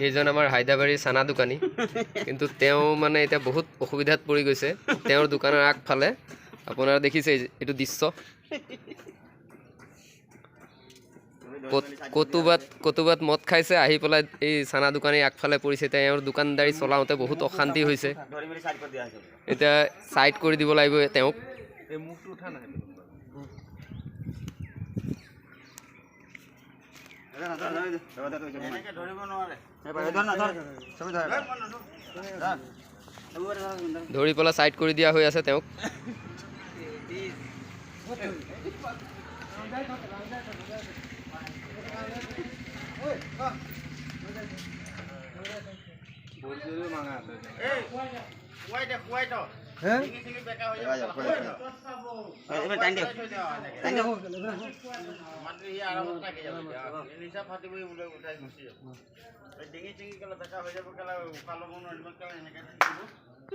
এইজন আমাৰ হায়দৰাবাদী চানা দোকানী, কিন্তু তেওঁ মানে এতিয়া বহুত অসুবিধাত পৰি গৈছে। তেওঁৰ দোকানৰ আগফালে আপোনাৰ দেখিছে এইটো দৃশ্য, কতুবাত মদ খাইছে, আহি পেলাই এই চানা দোকানী আগফালে পৰিছে। তেওঁৰ দোকানদাৰী চলাওঁতে বহুত অশান্তি হৈছে। এতিয়া চাইড কৰি দিব লাগিব তেওঁক। ধৰি পেলাই চাইড কৰি দিয়া হৈ আছে তেওঁক।